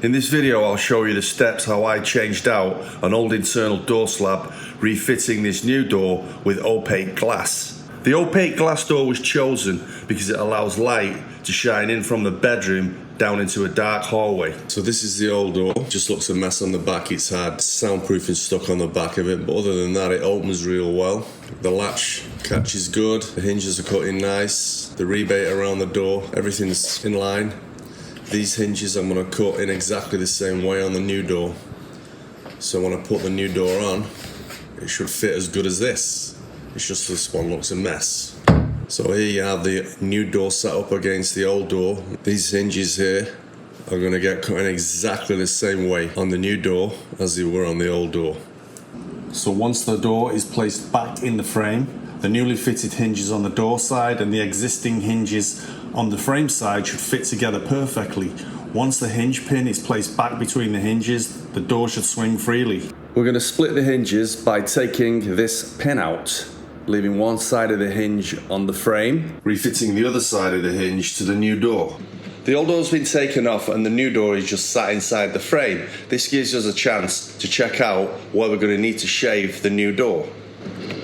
In this video I'll show you the steps how I changed out an old internal door slab, refitting this new door with opaque glass. The opaque glass door was chosen because it allows light to shine in from the bedroom down into a dark hallway. So this is the old door, just looks a mess on the back. It's had soundproofing stuck on the back of it, but other than that it opens real well. The latch catches good, the hinges are cut in nice, the rebate around the door, everything's in line. These hinges I'm going to cut in exactly the same way on the new door. So when I put the new door on, it should fit as good as this. It's just this one looks a mess. So here you have the new door set up against the old door. These hinges here are going to get cut in exactly the same way on the new door as they were on the old door. So once the door is placed back in the frame, the newly fitted hinges on the door side and the existing hinges on the frame side should fit together perfectly. Once the hinge pin is placed back between the hinges, the door should swing freely. We're going to split the hinges by taking this pin out, leaving one side of the hinge on the frame, refitting the other side of the hinge to the new door. The old door's been taken off and the new door is just sat inside the frame. This gives us a chance to check out where we're going to need to shave the new door.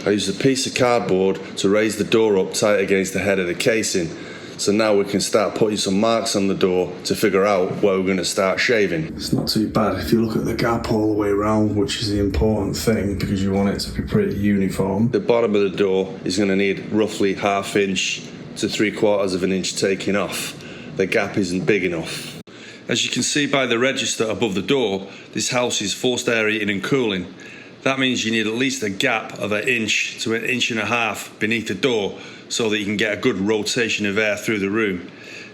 I used a piece of cardboard to raise the door up tight against the head of the casing. So now we can start putting some marks on the door to figure out where we're going to start shaving. It's not too bad if you look at the gap all the way around, which is the important thing because you want it to be pretty uniform. The bottom of the door is going to need roughly 1/2 inch to 3/4 of an inch taking off. The gap isn't big enough. As you can see by the register above the door, this house is forced air heating and cooling. That means you need at least a gap of 1 inch to 1.5 inches beneath the door so that you can get a good rotation of air through the room.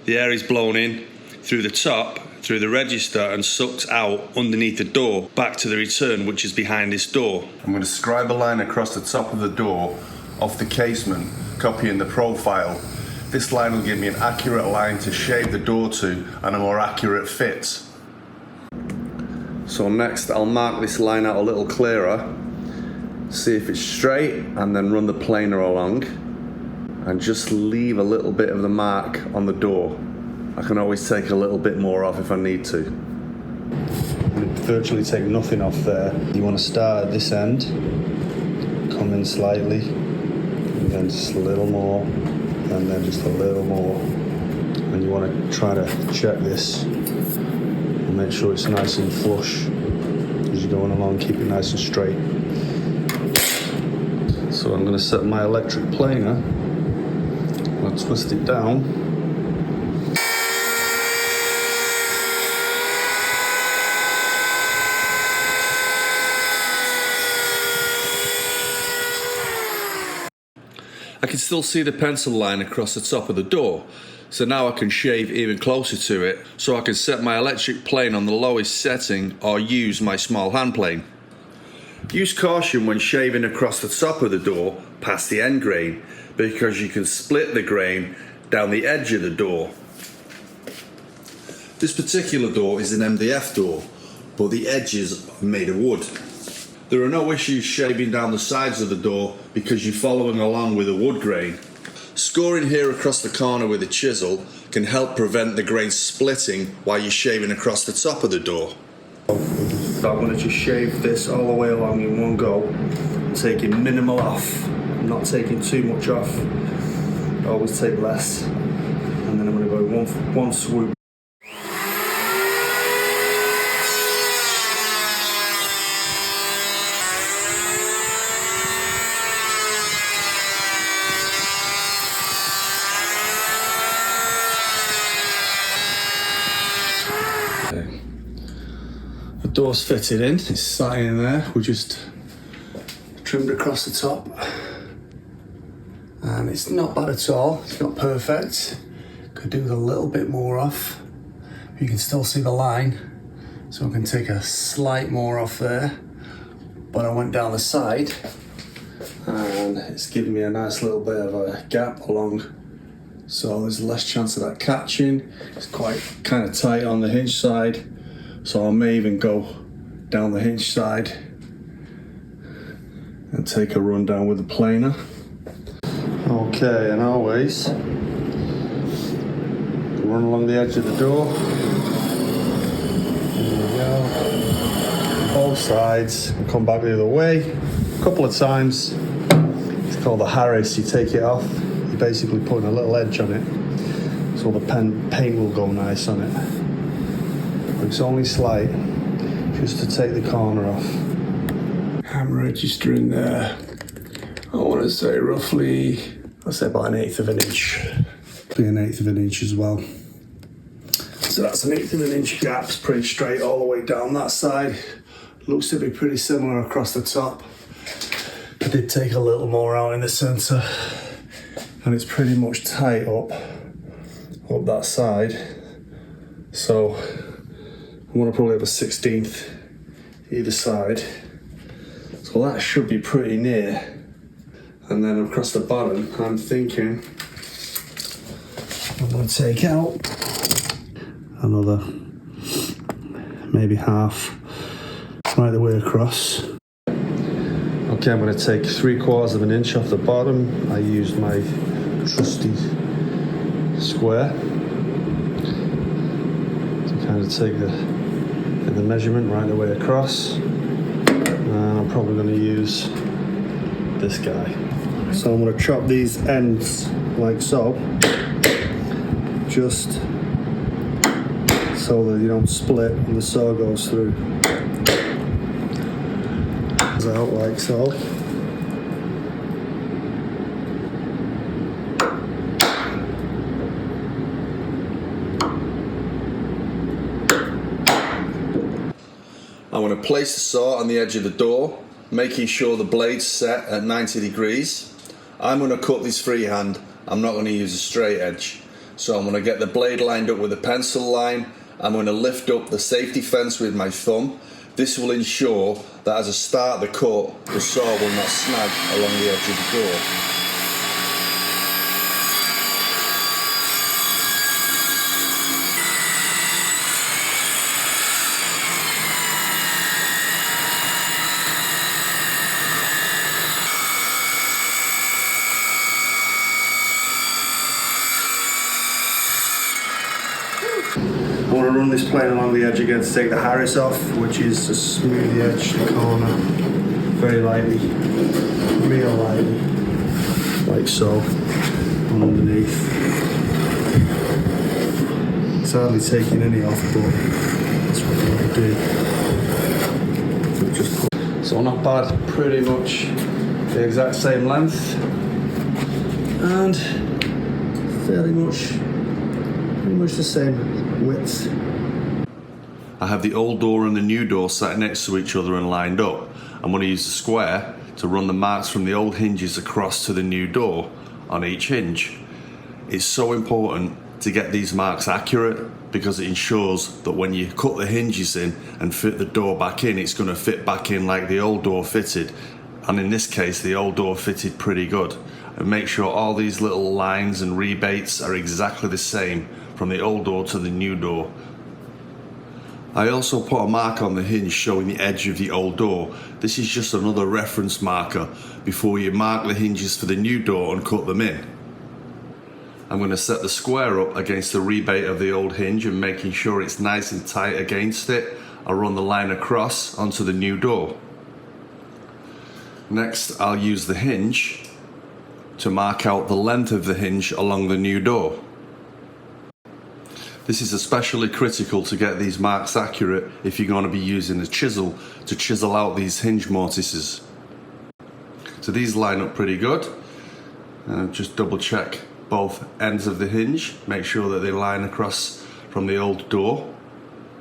The air is blown in through the top, through the register, and sucked out underneath the door back to the return, which is behind this door. I'm going to scribe a line across the top of the door off the casement, copying the profile. This line will give me an accurate line to shave the door to and a more accurate fit. So next I'll mark this line out a little clearer, see if it's straight, and then run the planer along and just leave a little bit of the mark on the door. I can always take a little bit more off if I need to. Virtually take nothing off there. You want to start at this end, come in slightly, and then just a little more, and then just a little more. And you want to try to check this and make sure it's nice and flush as you're going along. Keep it nice and straight. So I'm going to set my electric planer. I'll twist it down. I can still see the pencil line across the top of the door, so now I can shave even closer to it, so I can set my electric plane on the lowest setting or use my small hand plane. Use caution when shaving across the top of the door past the end grain, because you can split the grain down the edge of the door. This particular door is an MDF door, but the edges are made of wood. There are no issues shaving down the sides of the door because you're following along with a wood grain. Scoring here across the corner with a chisel can help prevent the grain splitting while you're shaving across the top of the door. So I'm going to just shave this all the way along in one go, taking minimal off. I'm not taking too much off. I always take less, and then I'm going to go one swoop. The door's fitted in, it's sat in there. We just trimmed across the top, and it's not bad at all. It's not perfect. Could do with a little bit more off. You can still see the line, so I can take a slight more off there. But I went down the side, and it's giving me a nice little bit of a gap along, so there's less chance of that catching. It's quite kind of tight on the hinge side. So I may even go down the hinge side and take a run down with the planer. Okay, and always run along the edge of the door both sides and come back the other way a couple of times. It's called the Harris. You take it off, you're basically putting a little edge on it so the paint will go nice on it. But it's only slight, just to take the corner off. I'm registering there. I want to say roughly, I'll say about 1/8 of an inch. Be 1/8 of an inch as well. So that's 1/8 of an inch gap. It's pretty straight all the way down that side. Looks to be pretty similar across the top. I did take a little more out in the centre, and it's pretty much tight up that side. So I want to probably have a 1/16 either side. So that should be pretty near. And then across the bottom, I'm thinking I'm going to take out another maybe half right the way across. Okay, I'm going to take 3/4 of an inch off the bottom. I used my trusty square to kind of take the measurement right the way across. And I'm probably going to use this guy. So I'm going to chop these ends like so, just so that you don't split and the saw goes through. Out like so. I'm going to place the saw on the edge of the door, making sure the blade's set at 90 degrees. I'm going to cut this freehand. I'm not going to use a straight edge. So I'm going to get the blade lined up with a pencil line. I'm going to lift up the safety fence with my thumb. This will ensure that as I start the cut, the saw will not snag along the edge of the door. I want to run this plane along the edge again to take the Harris off, which is to smooth the edge, the corner, very lightly, real lightly, like so, and underneath. It's hardly taking any off, but that's what I want to do. So just put. So not bad, pretty much the exact same length, and fairly much the same width. I have the old door and the new door sat next to each other and lined up. I'm going to use the square to run the marks from the old hinges across to the new door on each hinge. It's so important to get these marks accurate because it ensures that when you cut the hinges in and fit the door back in, it's going to fit back in like the old door fitted. And in this case, the old door fitted pretty good. And make sure all these little lines and rebates are exactly the same from the old door to the new door. I also put a mark on the hinge showing the edge of the old door. This is just another reference marker before you mark the hinges for the new door and cut them in. I'm going to set the square up against the rebate of the old hinge and making sure it's nice and tight against it. I'll run the line across onto the new door. Next, I'll use the hinge to mark out the length of the hinge along the new door. This is especially critical to get these marks accurate if you're going to be using a chisel to chisel out these hinge mortises. So these line up pretty good. Just double check both ends of the hinge, make sure that they line across from the old door.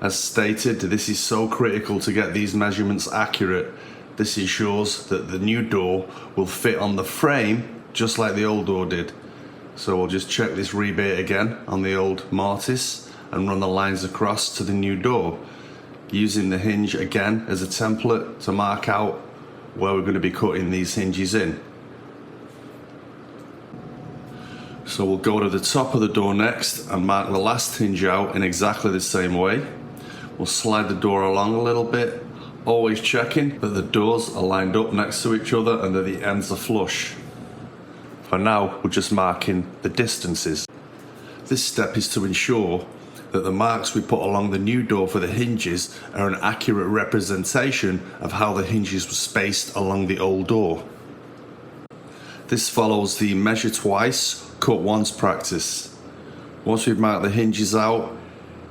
As stated, this is so critical to get these measurements accurate. This ensures that the new door will fit on the frame just like the old door did. So we'll just check this rebate again on the old mortise and run the lines across to the new door, using the hinge again as a template to mark out where we're going to be cutting these hinges in. So we'll go to the top of the door next and mark the last hinge out in exactly the same way. We'll slide the door along a little bit, always checking that the doors are lined up next to each other and that the ends are flush. For now, we're just marking the distances. This step is to ensure that the marks we put along the new door for the hinges are an accurate representation of how the hinges were spaced along the old door. This follows the measure twice, cut once practice. Once we've marked the hinges out,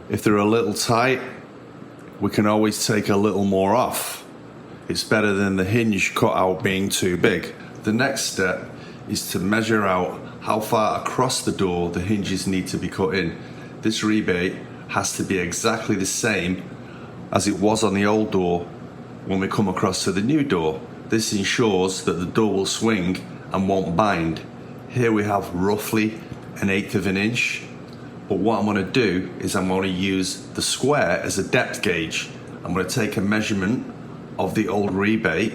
if they're a little tight, we can always take a little more off. It's better than the hinge cut out being too big. The next step is to measure out how far across the door the hinges need to be cut in. This rebate has to be exactly the same as it was on the old door when we come across to the new door. This ensures that the door will swing and won't bind. Here we have roughly 1/8 of an inch, but what I'm going to do is I'm going to use the square as a depth gauge. I'm going to take a measurement of the old rebate,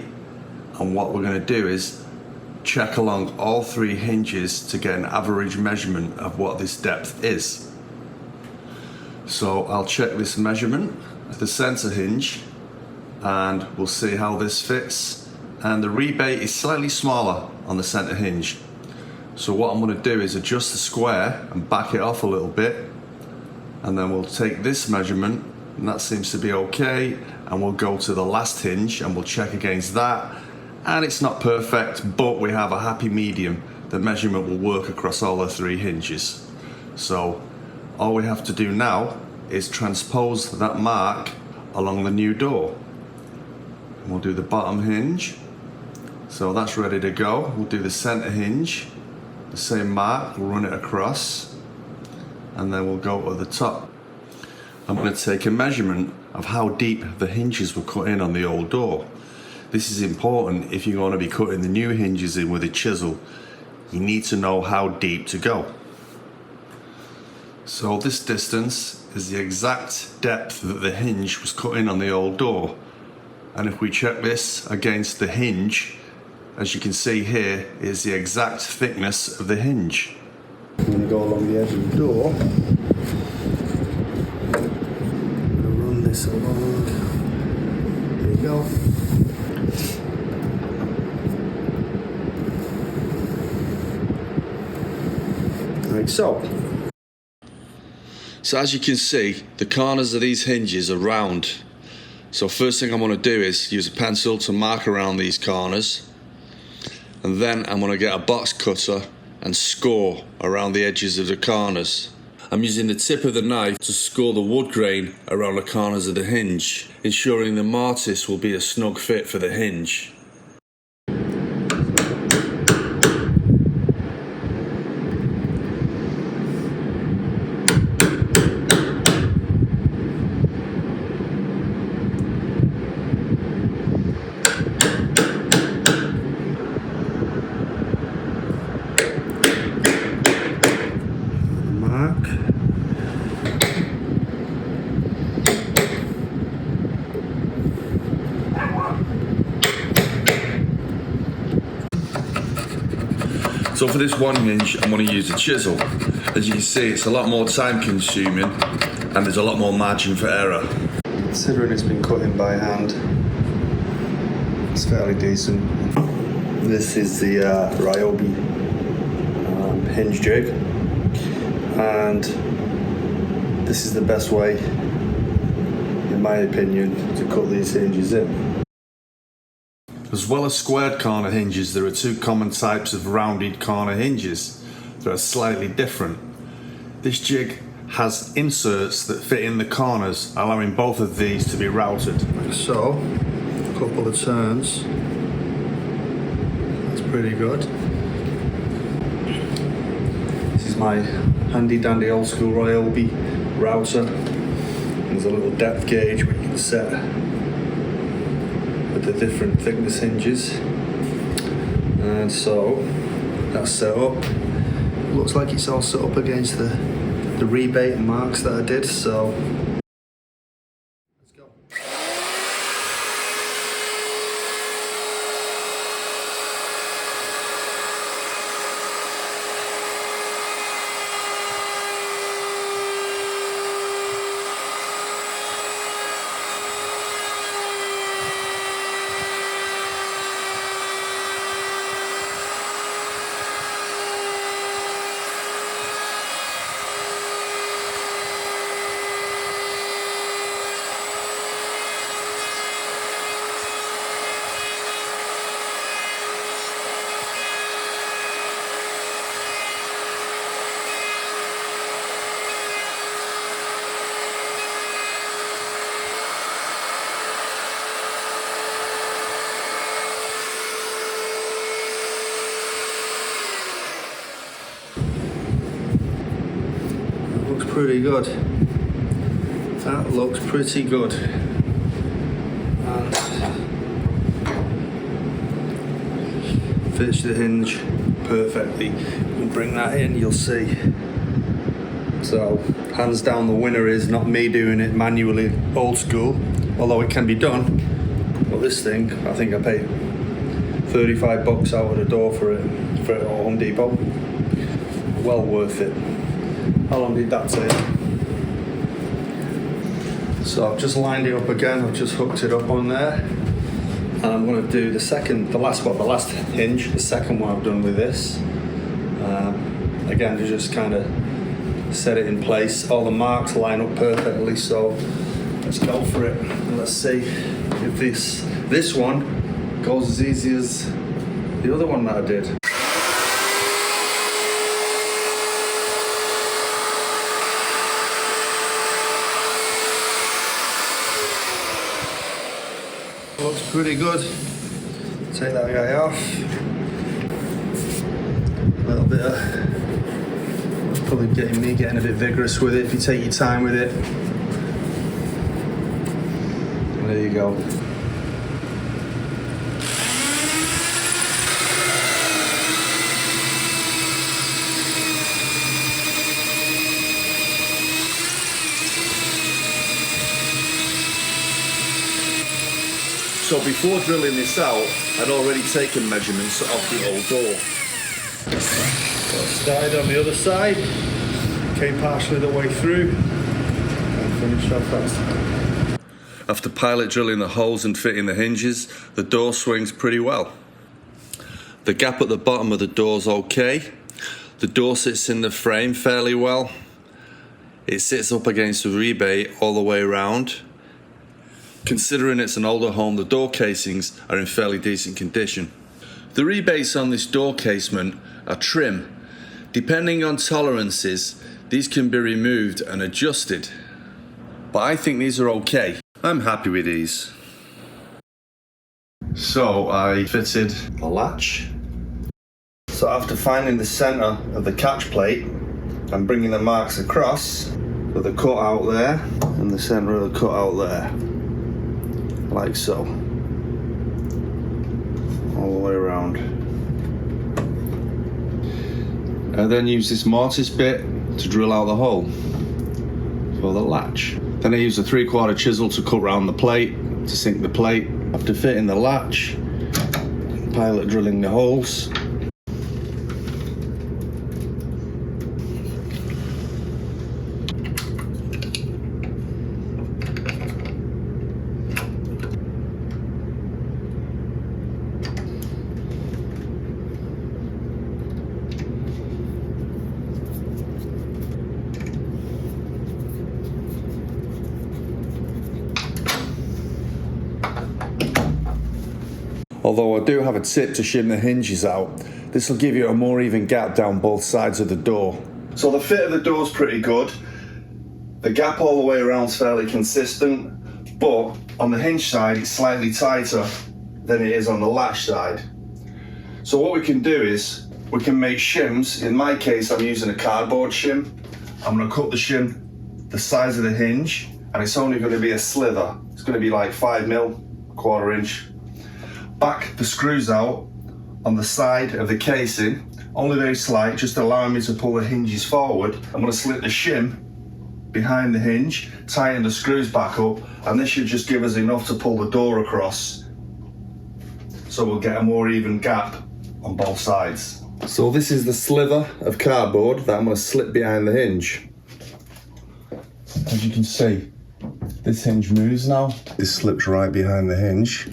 and what we're going to do is check along all 3 hinges to get an average measurement of what this depth is. So I'll check this measurement at the center hinge and we'll see how this fits. And the rebate is slightly smaller on the center hinge. So what I'm going to do is adjust the square and back it off a little bit, and then we'll take this measurement, and that seems to be okay, and we'll go to the last hinge and we'll check against that, and it's not perfect, but we have a happy medium. The measurement will work across all the 3 hinges. So all we have to do now is transpose that mark along the new door. And we'll do the bottom hinge. So that's ready to go. We'll do the center hinge, the same mark, we'll run it across, and then we'll go to the top. I'm going to take a measurement of how deep the hinges were cut in on the old door. This is important if you're going to be cutting the new hinges in with a chisel. You need to know how deep to go. So this distance is the exact depth that the hinge was cut in on the old door. And if we check this against the hinge, as you can see here, is the exact thickness of the hinge. I'm going to go along the edge of the door. I'm going to run this along. There you go. Like so. So as you can see, the corners of these hinges are round. So first thing I'm going to do is use a pencil to mark around these corners, and then I'm going to get a box cutter and score around the edges of the corners. I'm using the tip of the knife to score the wood grain around the corners of the hinge, ensuring the mortise will be a snug fit for the hinge. Mark. So for this one hinge, I'm going to use a chisel. As you can see, it's a lot more time consuming and there's a lot more margin for error. Considering it's been cut in by hand, it's fairly decent. This is the Ryobi hinge jig, and this is the best way, in my opinion, to cut these hinges in. As well as squared corner hinges, there are 2 common types of rounded corner hinges that are slightly different. This jig has inserts that fit in the corners, allowing both of these to be routed. Like so, a couple of turns. That's pretty good. This is my handy dandy old school Ryobi router. There's a little depth gauge where you can set with the different thickness hinges. And so that's set up. Looks like it's all set up against the rebate and marks that I did, so let's go. pretty good. That looks pretty good. And fits the hinge perfectly. We'll bring that in, you'll see. So, hands down, the winner is not me doing it manually, old school, although it can be done. But this thing, I think I paid 35 bucks out of the door for it at Home Depot. Well worth it. How long did that take? So I've just lined it up again, I've just hooked it up on there. And I'm going to do the last hinge, the second one I've done with this. Again, to just kind of set it in place. All the marks line up perfectly, so let's go for it. And let's see if this one goes as easy as the other one that I did. Looks pretty good. Take that guy off. A little bit of, that's probably getting a bit vigorous with it if you take your time with it. And there you go. So before drilling this out, I'd already taken measurements off the old door. Started on the other side, came partially the way through, and finished off that. After pilot drilling the holes and fitting the hinges, the door swings pretty well. The gap at the bottom of the door's okay. The door sits in the frame fairly well. It sits up against the rebate all the way around. Considering it's an older home, the door casings are in fairly decent condition. The rebates on this door casement are trim. Depending on tolerances, these can be removed and adjusted. But I think these are okay. I'm happy with these. So I fitted the latch. So after finding the centre of the catch plate and bringing the marks across with the cut out there and the centre of the cut out there, like so, all the way around. And then use this mortise bit to drill out the hole for the latch. Then I use a 3/4 chisel to cut round the plate to sink the plate. After fitting the latch, pilot drilling the holes. Although I do have a tip to shim the hinges out, this will give you a more even gap down both sides of the door. So the fit of the door's pretty good. The gap all the way around is fairly consistent, but on the hinge side it's slightly tighter than it is on the latch side. So what we can do is, we can make shims. In my case, I'm using a cardboard shim. I'm going to cut the shim the size of the hinge, and it's only going to be a slither. It's going to be like 5mm, 1/4 inch. Back the screws out on the side of the casing, only very slight, just allowing me to pull the hinges forward. I'm going to slip the shim behind the hinge, tighten the screws back up, and this should just give us enough to pull the door across. So we'll get a more even gap on both sides. So this is the slither of cardboard that I'm going to slip behind the hinge. As you can see, this hinge moves now. This slips right behind the hinge,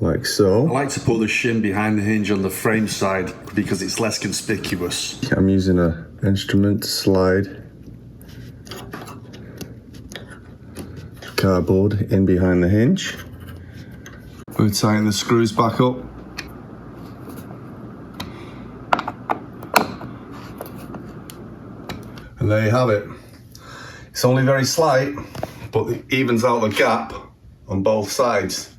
like so. I like to put the shim behind the hinge on the frame side because it's less conspicuous. I'm using an instrument to slide cardboard in behind the hinge. We'll tighten the screws back up. And there you have it. It's only very slight, but it evens out the gap on both sides.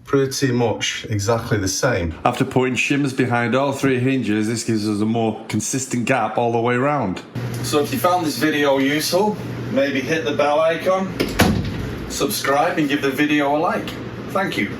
Pretty much exactly the same. After putting shims behind all three hinges, this gives us a more consistent gap all the way around. So if you found this video useful, maybe hit the bell icon, subscribe and give the video a like. Thank you.